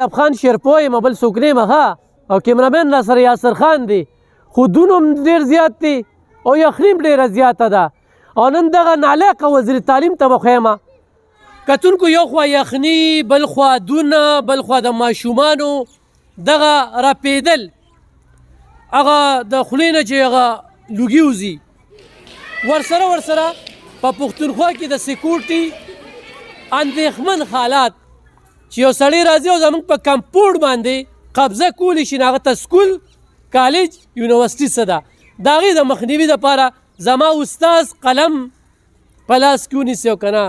افغان شیرپوی یم بل څوک نه یم ښه او کیمرامین راسره یاسر خان دی خودونه هم ډېر زیات دي او یخني هم ډېره زیاته ده او نن دغه نالاقه وزیر تعلیم ته به ښیم کتونکو یو خوا یخني بل خوا دونه بل خوا د ماشومانو دغه راپېدل هغه د خولې نه چې هغه لوګي وځي ورسره په پښتونخوا کې د سیکورټي اندېښمن حالات چې یو سړی راځي او زموږ په کمپاونډ باندې قبضه کولی شي نو هغه ته سکول کالج یونیورسټي څه ده د هغې د مخنیوي دپاره زما استاز قلم په لاس کې ونیسي او که نه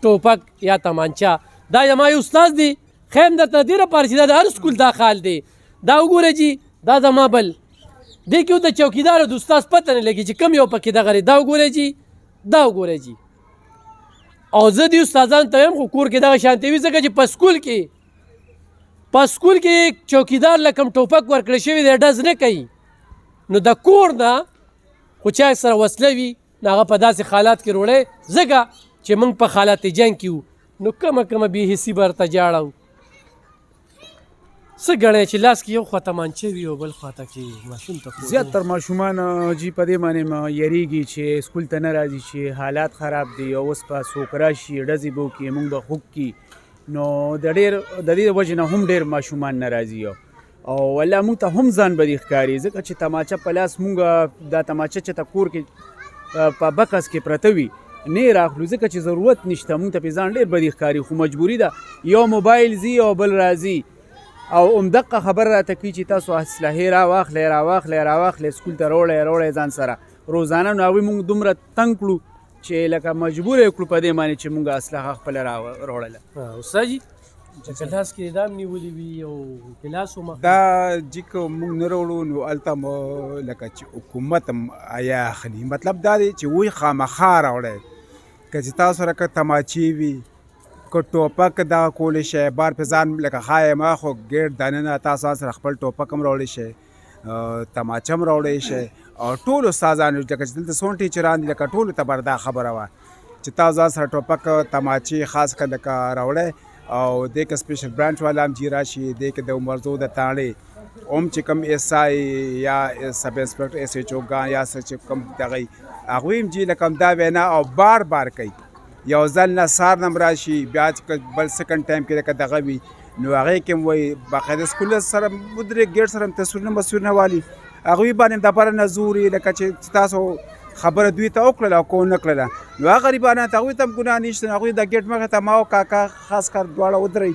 ټوپک یا تمانچه دا زما یو استاز دی خیم درته دې لپاره چې دا د هر سکول دا حال دی دا وګوره جي دا زما بل دې کې د چوکیدار او د استاز پته نه لګي چې کوم یو پکې دغه دی دا وګوره جي دا وګوره جي او زه دې استادانو ته وایم خو کور کې دغه شانتي وي ځکه چې په سکول کې چوکیدار له کوم ټوپک ورکړی شوی دی ډز نه کوي نو د کور نه خو چا سره وسله وي نو هغه په داسې حالات کې روړی ځکه چې موږ په حالات جنګ کې وو نو کومه بېحسي به ورته جاړو څه ګڼی چې لاس کې یو خوا تمانچه وي او بل خواته کې ماشوم ته زیاتر ماشومان جي په دې باندې یریږي چې سکول ته نه راځي چې حالات خراب دي او اوس په څوک راشي ډزې به وکړي موږ به خوږ کړي نو د دې وجې نه هم ډېر ماشومان نه راځي او والله موږ ته هم ځان بدي ښکاري ځکه چې تماچه په لاس موږ دا تماچه چې ته کور کې په بکس کې پرته وي نه راخلو ځکه چې ضرورت نشته موږ ته پې ځان ډېر بدي ښکاري خو مجبوري ده یو موبایل ځي او بل راځي او همدغه خبره راته کوي چې تاسو اسلحې راواخلئ سکول ته راوړئ ځان سره روزانه نو هغوی موږ دومره تنګ کړو چې لکه مجبور یې کړو په دې باندې چې موږ اسلحه خپله راوړله استاد جي چې کلاس کې دا هم نیولي وي او کلاس هم دا جي که موږ نه راوړو نو هلته لکه چې حکومت هم آیا اخلي مطلب دا دی چې وایي خامخا راوړئ که چې تاسو سره که تماچې وي که ټوپک دغه کولی شئ بار په ځان لکه ښایي ما خو ګیټ دننه تاسو سره خپل ټوپک هم راوړی شئ تماچه هم راوړی شئ او ټول استادانو لکه چې دلته څومره ټیچران دي لکه ټولو ته به دا خبره وه چې تاسو ځان سره ټوپک تماچې خاص کړه لکه راوړی او دې کې سپیشل برانچ والا هم جي راشي دې کې د عمرزو د تاڼې هم چې کوم ایس آی یا سب انسپکټر ایس ایچ اوګان یا چې کوم دغه هغوی هم جي لکه همدا وینا او بار کوي یو ځل نه سهار نه هم راشي بیا چې بل سیکنډ ټایم کې لکه دغه وي نو هغې کې هم وایي باقاعده سکول سره ودرې ګیټ سره هم تصویرونه والي هغوی باندې دپاره نه زوري لکه چې تاسو خبره دوی ته وکړله او کو نه کړله نو هغه غریبانه ته هغوی ته هم ګناه نشته هغوی د ګیټ مخې ته ما او کاکا خاص کار دواړه ودرئ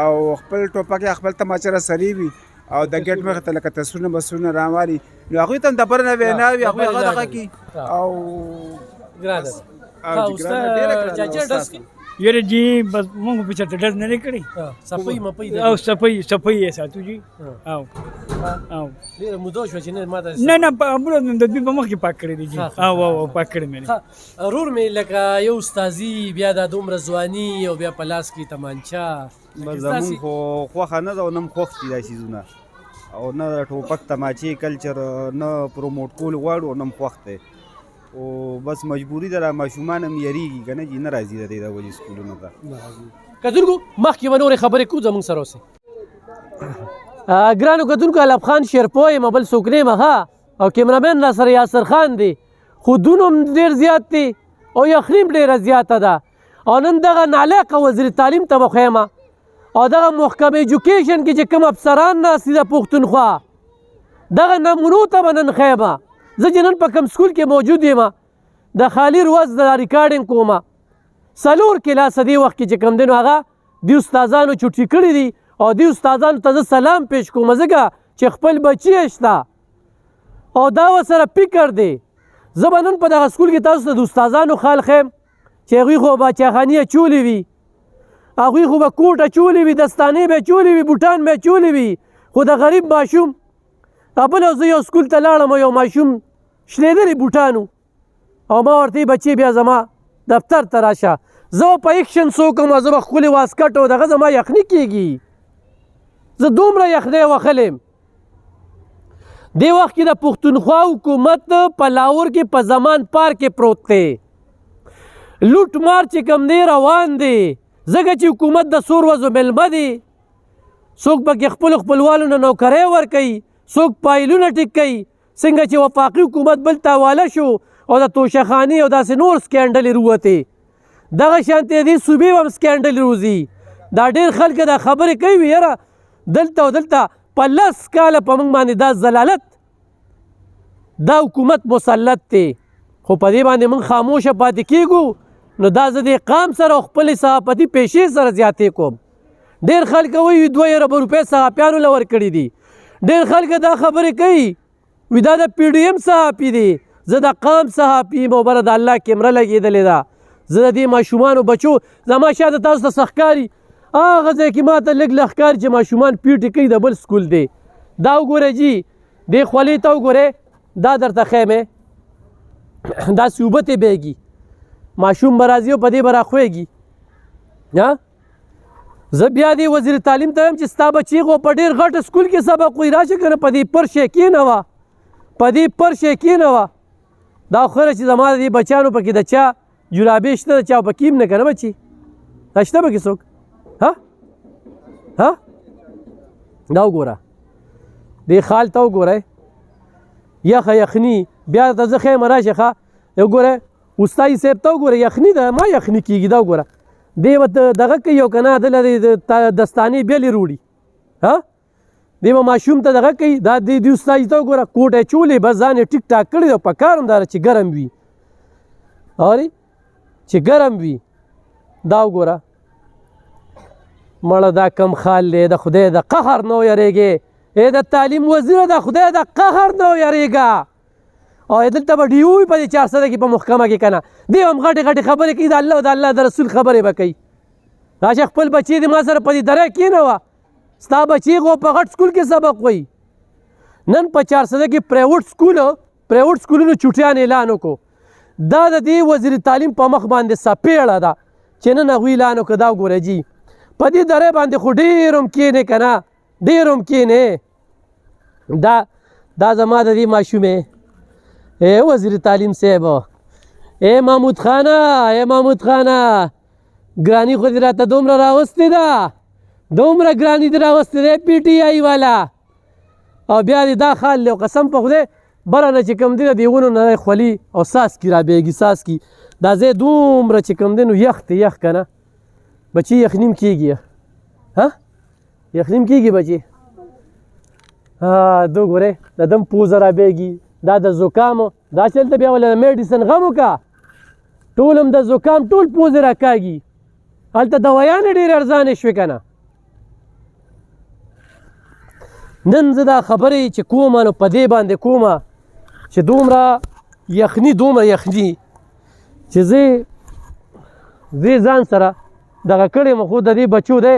او خپل ټوپک یا خپل تماچه راسري وي او د ګیټ مخې ته لکه تصویرونه راوالي نو هغوی ته هم دپاره نه وینا وي هغوی هغه دغه کړي او یاره جی بس موږ په چېرته ډز نه دی کړی او صفۍ یې ساتو جي او نه د دوی په مخ کې پاک کړی دی جي او پاک کړی مې رور مې لکه یو استازي بیا دا دومره ځواني او بیا په لاس کې تمانچه زمونږ خو خوښه نه ده او نه هم خوښ دي دا څیزونه او نه د ټوپک تماچې کلچر نه پروموټ کول غواړو او نه هم خوښ دی او بس مجبوري ده را ماشومان هم یریږي که نه چې نه راځي د دې د وجې سکولونو ته کتونکو مخکې به نورې خبرې کوو زموږ سره اوسئ ګرانو کتونکو افغان شیرپوی یم بل څوک نه یم ښه او کیمرامین راسره یاسر خان دی خودونه هم ډېر زیات دي او یخني هم ډېره زیاته ده او نن دغه نالاقه وزیر تعلیم ته به ښیم او دغه محکم ایجوکیشن کې چې کوم افسران ناست دي د پښتونخوا دغه نمونو ته به نن ښیم زه چې نن په کوم سکول کې موجود یم د خالي روز د ریکارډینګ کومه 4 کلاسه دې وخت کې چې کوم دی نو هغه دې استادانو چوټي کړي دي او دې استادانو ته زه سلام پیش کوم ځکه چې خپل بچي یې شته او دا ورسره فکر دی زه به نن په دغه سکول کې تاسو ته د استادانو خال ښیم چې هغوی خو باچاخاني اچولې وي هغوی خو به کوټ اچولې وي دستانې به اچولې وي بوټان به اچولې وي خو د غریب ماشوم بل زه یو سکول ته لاړم یو ماشوم شلېدلې بوټانو او ما ورته بچې بیا زما دفتر ته راشه زه په ایکشن څوک زه به ښکلې واسکټ او دغه زما یخني کېږي زه دومره یخنۍ وښلی یم دې وخت کې د پښتونخوا حکومت په لاهور کې په زمان پارک کې پروت دی لوټ مار چې کوم دی روان دی ځکه چې حکومت د څو ورځو میلمه دی څوک پکې خپلو خپلوالو نه نوکرۍ ورکوي، څوک پایلونه ټیک کوي، څنګه چې وفاقي حکومت بل ته حواله شو او د توشهخانې او داسې نور سکینډلې رووتې، دغه شانتې دې صوبې هم سکینډلې روځي. دا ډېر خلک دا خبرې کوي یاره دلته او دلته په 10 کاله په موږ باندې دا ضلالت دا حکومت مسلط دی، خو په دې باندې موږ خاموشه پاتې کېږو. نو دا زه د قام سره او خپلې صحافتي پیشې سره زیاتې کوم. ډېر خلک وایي 2 اربه روپۍ صحافیانو له ورکړي دي، ډېر خلک دا خبرې کوي وي دا د پی ډي ایم صحافي دی، زه د قام صحافي یم او بره د الله کیمره لګېدلې ده. زه د دې ماشومانو بچو زما شاته تاسو ته څه ښکاري هغه ځای کې ماته لږ لږ ښکاري چې ماشومان پیټې کوي د بل سکول دی. دا وګورئ جي دې خولې ته وګورئ دا درته ښیم داسې اوبه ترې بهیږي، ماشوم به راځي او په دې به راخویږي. زه بیا دې وزیر تعلیم ته وایم چې ستا بچی خو په ډېر غټ سکول کې سبق وایي، راشه که نه په دې پرشی کېنوه، په دې پرشی کېنوه. دا خره چې زما د دې بچیانو پکې د چا جرابې شته د چا پکې هم نه که نه بچي دا شته پکې څوک دا وګوره دې خال ته وګورئ یخه یخني بیا ته زه ښیم راشه ښه وګورئ استادي صاحب ته وګوره یخني ده ما یخني کېږي دا وګوره دی به دغه کوي او که نه دله دستانې بیلې روړي دی به ماشوم ته دغه کوي دا د استادي ته وګوره کوټ یې چولې بس ځان یې ټیک ټاک کړی دی په کار هم دا چې ګرم وي اورې چې ګرم وي دا وګوره مړه دا کم خال دی د خدای د قهر نه ویرېږې د تعلیم وزیره د خدای د قهر نه ویرېږه او دلته به ډیو وي په دې 400 کې په محکمه کې که نه دی هم غټې غټې خبرې کوي د الله او د الله د رسول خبرې به کوي. راشه خپل بچی دې ما سره په دې دره کېنوه ستا بچی خو په غټ سکول کې سبق وایي. نن په 400 کې پرایوټ سکولونو چوټیان اعلان وکړو دا د دې وزیر تعلیم په مخ باندې سپېړه ده چې نن هغوی اعلان وکړه دا وګوره جي په دې درې باندې خو ډېر هم کېنې که نه ډېر هم کېنې دا زما د دې ماشومې وزیر تعلیم صاحب محمود خانه ګراني خو دې راته دومره راوستې ده دومره ګراني دې راوستې ده پی ټي آی والا او بیا دې دا خال دی او قسم په خدای بره نه چې کوم دی د دیغونو نه خولي او ساسکي رابهږي ساسکي دا ځای دومره چې کوم دی نو یخ دی یخ که نه بچي یخنیم کېږي یخنیم کېږي بچي دو ګورې د دم پوزه رابهږي دا د زکامو دا چلته بیا ولا میډیسن غم وکړه ټول هم د زکام ټول پوزې راکاږي هلته دوایانې ډېرې ارزانې شوې که نه. نن زه دا خبرې چې کومه نو په دې باندې کومه چې دومره یخني چې زه ځان سره دغه کړی م خو د دې بچو دی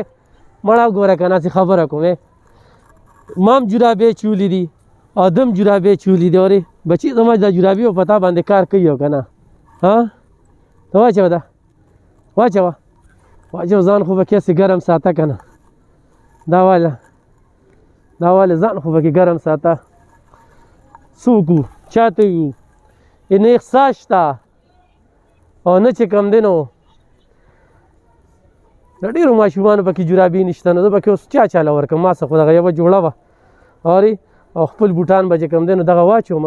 مړه ګوره که نه چې خبره کوم ما هم جرابې چولي دي ادم جرابې چولي دي اورې بچي زما دا جرابې په پتا باندې کار کوي او که نه ته واچوه دا واچوه ځان خو به کیسې ګرم ساته که نه دا واله ځان خو پکې ګرم ساته څوک وو چاته وو نه احساس شته او نه چې کوم دی نو د ډېرو ماشومانو پکې جرابې نشته نو زه پکې اوس چاله ورکړم ما څه خو دغه یوه جوړه وه اورې او خپل بوټان به چې کوم دی نو دغه واچوم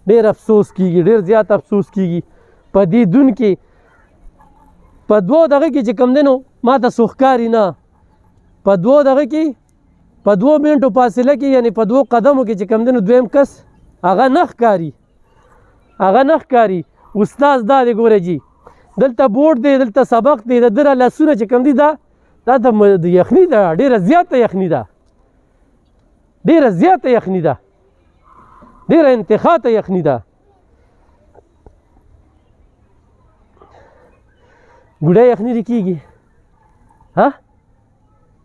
ډېر افسوس کېږي ډېر زیات افسوس کېږي په دې دون کې په دوو دغه کې چې کوم دی نو ما ته څه ښکاري نه په دوو دغه کې په 2 منټو فاصله کې یعنې په 2 قدمو کې چې کوم دی نو دویم کس هغه نه ښکاري استاد دا دی ګوره جي دلته بورډ دی دلته سبق دی د ده لاسونه چې کوم دي دا د یخني ده ډېره زیاته یخني ده ډېره انتخاته یخني ده ګوډه یخني دې کېږي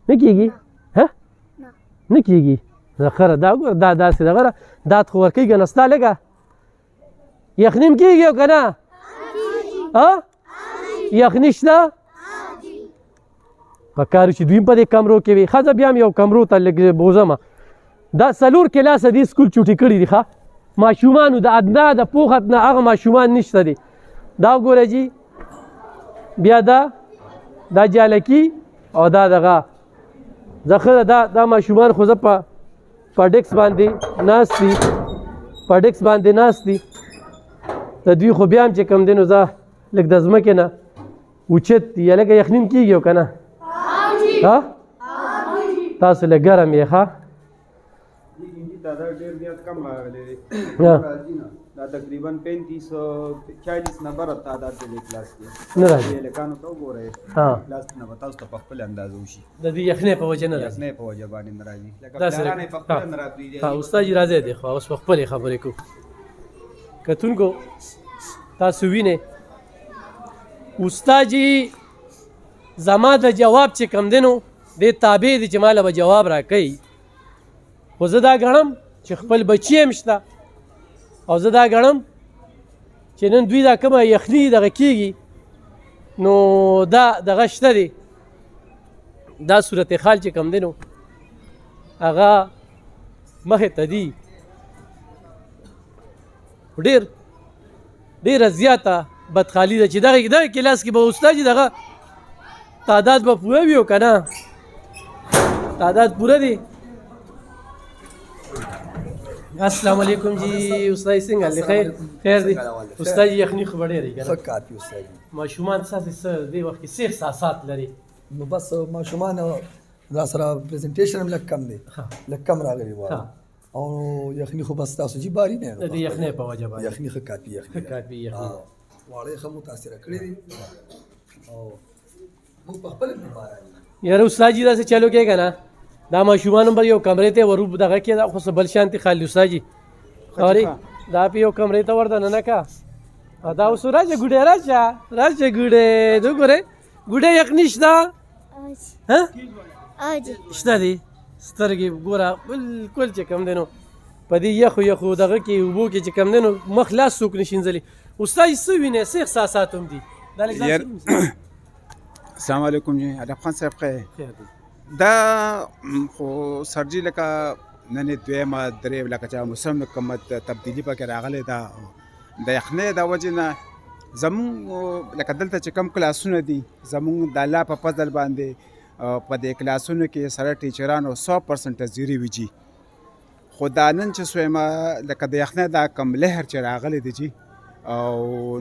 نه کېږي نه کېږي خره دا ګوره دا داسې دغه داد خو ورکوي که نه ستا لږه یخني هم کېږي او که نه یخني شته پکار چې دوی په دې کمرو کې وي ښځه بیا هم یو کمرو ته لږ بوځمه دا 4 کلاسه دې سکول چوټي کړي دي ښه ماشومانو د ادنا د پوخت نه هغه ماشومان نشته دي دا وګوره جي بیا دا جالکی او دا دغه زخه دا ماشومان خو زه په ډیکس باندې ناست دي د دوی خو بیا هم چې کوم دی نو زه لږ د ځمکې نه اوچت دي یا لکه یخنین کېږي او که نه تاسو لږ ګرم یې ښه دا ډېر زیات کم راغلی دی دا تقریبا 35-40 نمبر تعداد دی کلاس کې نه راځي هلکانو ته وګورئ کلاس نه به تاسو ته په خپل اندازه وشي د دې یخنۍ په وجه نه راځي یخنۍ په وجه باندې نه راځي لکه پلاران یې په خپله نه راپرېږدي استاد جي راځئ دی خو اوس په خپلې خبرې کوو کتونکو تاسو وینئ استاد جي زما د جواب چې کم دی نو دې تابع دي چې ماله به جواب راکوي خو زه دا ګڼم چې خپل بچي هم شته او زه دا ګڼم چې نن دوی دا کومه یخني دغه کېږي نو دا دغه شته دی دا صورتحال چې کم دی نو هغه مخې ته دي ډېره زیاته بدخالي ده چې دغه کلاس کې به استاد دغه تعداد به پوره وي او که نه تعداد پوره دی السلام علیکم جی استاد څنګه دی خیر دی استاد یخني خو به ډېره ښه کافي استاد ماشومان ستاسې څه دې وخت کې څه احساسات لري نو بس ماشومان را سره پریزنټیشن هم لږ کم دی لږ کم راغلی وایي او یخني خو بس تاسو جي باري نه د دې یخنۍ په وجه باندې یخني ښه کافي یخني واړه ښه متاثره کړي دي او موږ په خپل بیمار یاره استاد جي داسې چلو کې که نه دا ماشومان هم به یو کمرې ته ورو دغه کې دا خو څه بل شانتې خالي استاد جي اورې دا په یو کمرې ته ور دننه که دا اوس راشه ګوډې راشه ګوډې دو ګورې ګوډې یخني شته شته دي سترګې ګوره بالکل چې کم دی نو په دې یخو دغه کې اوبو کې چې کم دی نو مخ لاس څوک نه شینځلي استاد څه وینې څه احساسات هم دي السلام علیکم جی ادب خان صاحب خیر دا خو سرجي لکه نن دویمه درې لکه چې موسم کومه تبدیلي پکې راغلی ده د یخنۍ د وجې نه زمونږ لکه دلته چې کم کلاسونه دي زمونږ د الله په فضل باندې په دې کلاسونو کې سره ټیچرانو 100% حاضري وي جي خو دا نن چې سویمه لکه د یخنۍ دا کم لهر چې راغلی دی جي او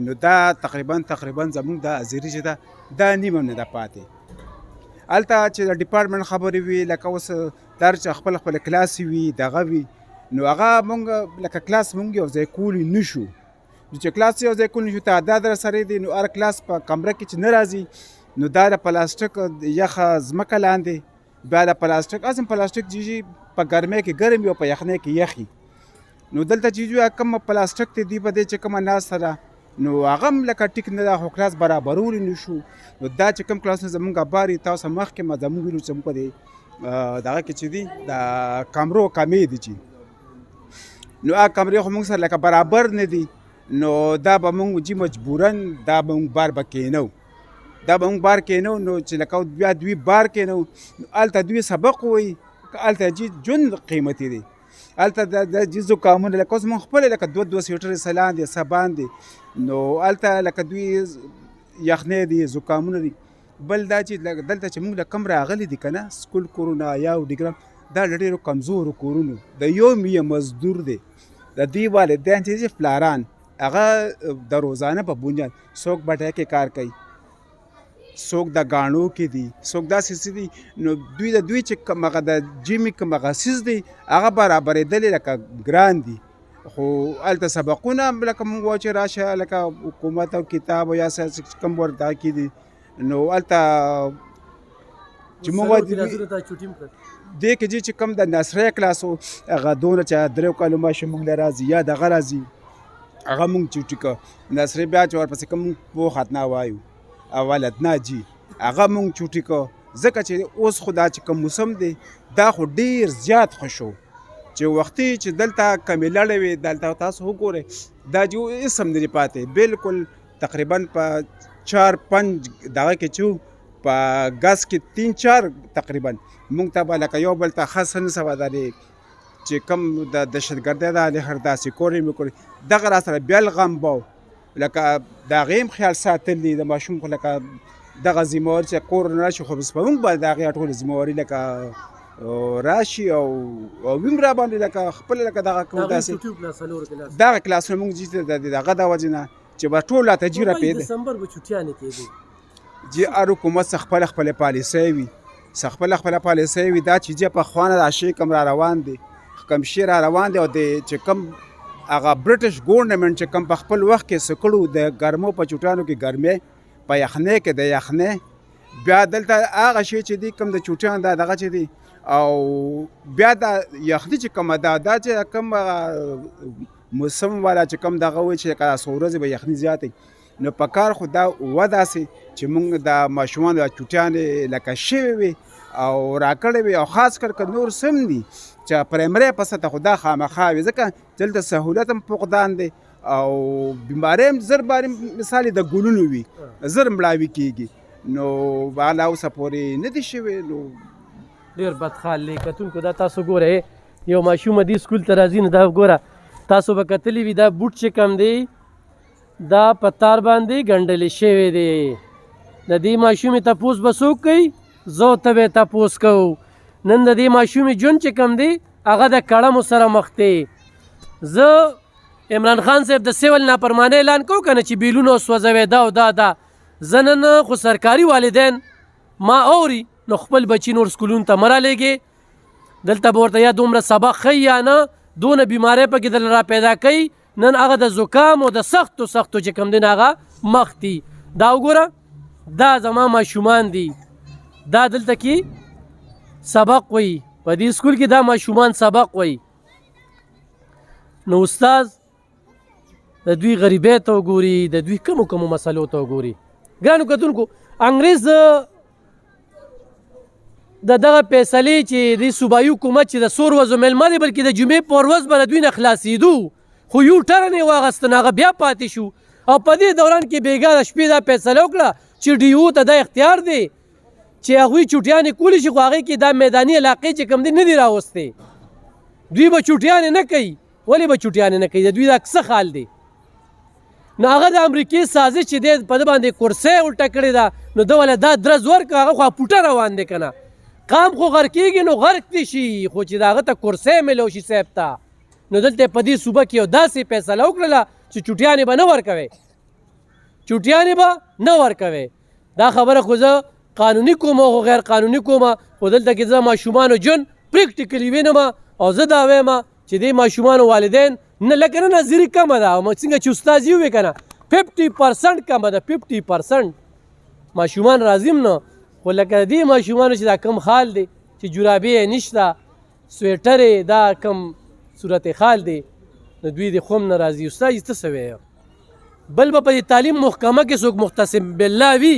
نو دا تقریبا زمونږ د حاضري چې ده دا نیمه نه ده پاتې هلته چې د ډپارټمنټ خبرې وي لکه اوس در چې خپل کلاس وي دغه وي نو هغه مونږ لکه کلاس مونږ یو ځای کولی نه شو نو چې کلاس یو ځای کولی نشو تعداد را سره دی نو هر کلاس په کمره کې چې نه راځي نو دا د پلاستیک یخه ځمکه لاندې بیا د پلاستیک جیجي په ګرمۍ کې ګرم وي او په یخنۍ کې یخي نو دلته چې کوم پلاستیک ته دی په دې چې کومه ناسته ده نو هغه هم لکه ټیک نه ده خو کلاس برابرولی نه شو نو دا چې کوم کلاسونه زمونږ باري تاسو مخکې ما زمونږ ویلو چې موږ په دې دغه کې چې دي د کمرو کمې دي چې نو هغه کمرې خو موږ سره لکه برابر نه دي نو دا به موږ جي مجبورن دا به موږ بار به کېنو نو چې لکه بیا دوی بار کېنو هلته دوی سبق وایي هلته جي ژوند قیمتي دی هلته د جي زکامونه لکه اوس موږ خپله لکه دوه سویټرې سلان دي سبان دي نو هلته لکه دوی یخنۍ دي زکامونه دي بل دا چې دلته چې موږ له کم راغلي دي که نه سکول کورونه یا ډیګرام دا د ډېرو کمزورو کورونو د یو مزدور دی د دوی والدین چې پلاران هغه د روزانه په بنیاد څوک بټۍ کې کار کوي څوک د ګاڼو کې دي څوک داسې دي نو دوی چې کوم هغه د جیمي کوم هغه څیز دی هغه برابرېدلې لکه ګران دي خو هلته سبقونه لکه موږ وایو چې راشه لکه حکومت او کتاب او یا کوم ورته کې دي نو هلته چې موږ وایو دې کې چې کوم د ناصرۍ کلاس و هغه دونه چې 3 کالو ماشوم موږ له راځي یا دغه راځي هغه موږ چوټي که ناصرۍ بیا چې ورپسې کوم پوخ ادنا وایو اول ادنا جي هغه موږ چوټي که ځکه چې اوس خو دا چې کوم موسم دی دا خو ډېر زیات خوشو چې وختي چې دلته کمې لړې وي دلته تاسو وګورئ دا جو اسم نه پاتې بالکل تقریبا په 4-5 دغه کې چې په ګاز کې 3-4 تقریبا موږ ته به لکه یو بل ته خاص نه سوه دی چې کوم د دهشتګردۍ د هر داسې کورې مې کړې دغه را سره بیا غم به لکه د هغې هم خیال ساتل دي د ماشوم خو لکه دغه ذمهواري چې کور نه راشي خو بس په موږ باندې د هغې ټوله ذمهواري لکه راشي او ویم را باندې لکه خپل لکه دغه کوو داسې دغه کلاسونه موږ جي د دغه د وجې نه چې به ټوله تجربه پرې دسمبر به چټیانې کېدې جي هر حکومت څه خپله خپلې پالیسۍ وي څه خپله خپله پالیسۍ وي دا چې جي په خوانه دا شی کوم را روان دی کوم شی را روان دی او د چې کوم هغه برټش ګورنمنټ چې کوم په خپل وخت کې څه کړو د ګرمو په چوټانو کې ګرمۍ په یخنۍ کې د یخنۍ بیا دلته هغه شی چې دی کوم د چوټان دا دغه چې دی او بیا د یخني چې کومه دا چې کوم موسم والا چې کوم دغه وي چې څو ورځې به یخني زیاتې نو په کار خو دا وداسې چې موږ د ماشومانو د چوټیانې لکه شوې وي او راکړې وي او خاص کر که نور سم دي چې پرایمرۍ په سطح خو دا خامخا وي ځکه دلته سهولت هم فقدان دی او بیمارۍ هم زر بارې مثال د ګلونو وي زر مړاوي کېږي نو حالا اوسه پورې نه دي شوې نو ډېر بد حال دی کتونکو دا تاسو ګورئ یو ماشوم دې سکول ته راځي نو دا ګوره تاسو به کتلی وي دا بوټ چې کم دی دا په تار باندې ګنډلې شوی دی د دې ماشومې تپوس به څوک کوي زه ته به یې تپوس کوو نن د دې ماشومې ژوند چې کم دی هغه د کړمو سره مخ دی زه عمران خان صاحب د سیول نافرمانۍ اعلان کوو که نه چې بیلونه وسوځوي دا او دا زه نن خو سرکاري والدین ما اوري نو خپل بچي نور سکولونو ته مه رالیږې دلته به ورته یا دومره سبق ښیي یا نه دونه بیماری پکې دل را پیدا کوي نن هغه د زکام او د سختو چې کوم دی هغه مخ دي دا وګوره دا زما ماشومان دي دا دلته کې سبق وایي په دې سکول کې دا ماشومان سبق وایي نو استاد د دوی غریبۍ ته وګوري د دوی کومو مسلو ته وګوري ګرانو کتونکو انګریز د دغه فیصلې چې د صوبایي حکومت چې د څو ورځو میلمه دی بلکې د جمعې په ورځ به د دوی نه خلاصېدو خو یو ټرن یې واخیسته نو هغه بیا پاتې شو او په دې دوران کې بېګا د شپې دا فیصله وکړه چې ډیو ته دا اختیار دی چې هغوی چوټیانې کولی شي خو هغې کې دا میداني علاقې چې کوم دی نه دي راوستې دوی به چوټیانې نه کوي ولې به چوټیانې نه کوي د دوی دا څه خال دی نو هغه د امریکې سازش چې دی په ده باندې کرسۍ الټه کړې ده نو ده ولې دا درز ورکړه هغه خو پوټه روان دی که نه قام خو غرق کېږي نو غرق دي شي خو چې د هغه ته کرسۍ میلو شي صاحب ته نو دلته په دې صوبه کې یو داسې فیصله وکړله چې چوټیانې به نه ورکوي چوټیانې به نه ورکوي دا خبره خو زه قانوني کوم او غیر قانوني کوم خو دلته کې زه ماشومانو ژوند پریکټیکلي وینم او زه دا وایم چې دې ماشومانو والدین نه لکه نه نظري کمه ده څنګه چې استاد یې وویل که نه 50% کمه ده 50% ماشومان راځي نه خو لکه دې ماشومانو چې دا کم حال دی چې جرابې یې نشته سویټر یې دا کم صورت حال دی نو دوی د خوم نه راځي استاد یې څه سوی بل به په دې تعلیم محکمه کې څوک مختصم بالله وي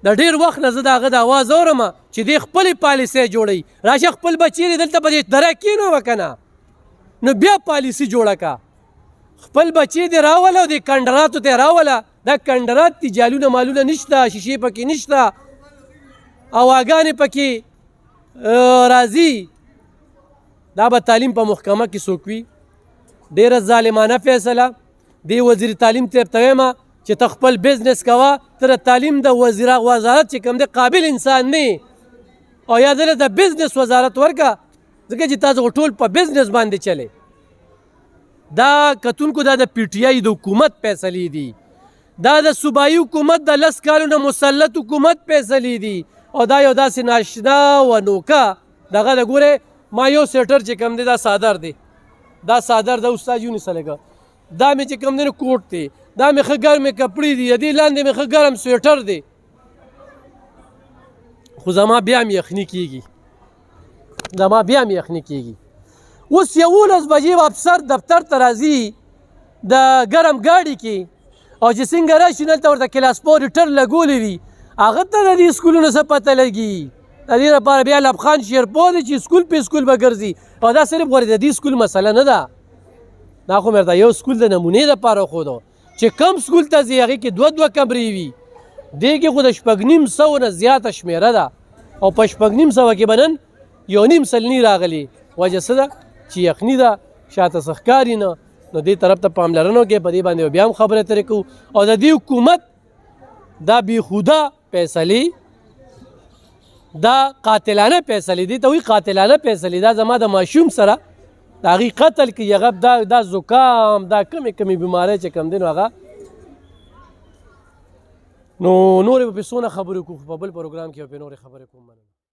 د ډېر وخت نه زه د هغه د اواز اورم چې دې خپلې پالیسۍ جوړوي راشه خپل بچی دې دلته په دې دره کېنوه که نه نو بیا پالیسي جوړه که خپل بچی دې راوله او دې کنډراتو ته یې راوله دا کنډرات دي جالونه مالونه نشته شیشې پکې نشته هواګانې پکې راځي دا به تعلیم په محکمه کې څوک وي ډېره ظالمانه فیصله دې وزیر تعلیم ته ورته وایم چې ته خپل بزنس کوه ته د تعلیم د وزارت چې کوم دی قابل انسان نه او یا دله د بزنس وزارت ورکه ځکه چې تاسو ټول په بزنس باندې چلی دا کتونکو دا د پی ټی آی د حکومت فیصلې دي دا د صوبایي حکومت د 10 کالو نه مسلط حکومت فیصلې دي او دا یو داسې ناشنا و نوکه دغه د ګورې ما یو سویټر چې کوم دی دا صادر دی دا صادر د استاد یونیسه لګه دا مې چې کوم دی نو کوټ دی دا مې ښه ګرمې کپړې دي د دې لاندې مې ښه ګرم سویټر دی خو زما بیا مې یخني کېږي اوس 11 بجې افسر دفتر ته راځي د ګرم ګاډي کې او چې څنګه راشي دلته ورته کلاس پورې لګولی وي هغه ته د دې سکولونو څه پته لګي د دې لپاره بیا لبخان شیرپور دی چې سکول په سکول به ګرځي او دا صرف ګورې د دې سکول مسله نه ده دا خو مې یو سکول د نمونې دپاره ښودو چې کم سکول ته ځي هغې کې 2 کمرې وي دې کې خو د 6,500 نه زیاته شمېره ده او په 6,500 کې به نن 1.5 سلني راغلي وجه څه ده چې یخني ده شاته څه ښکاري نه نو دې طرف ته پاملرنه وکړئ په دې باندې بیا هم خبرې اترې کوو او د دې حکومت دا بیخوده فیصلې دا قاتلانه فیصلې دي ته وایي قاتلانه فیصلې دا زما د ماشوم سره د هغې قتل کې هغه دا زکام دا کمې بیمارۍ چې کوم دی نو هغه نو نورې به پې څونه خبرې کوو په بل پروګرام کې به پې نورې خبرې کوم.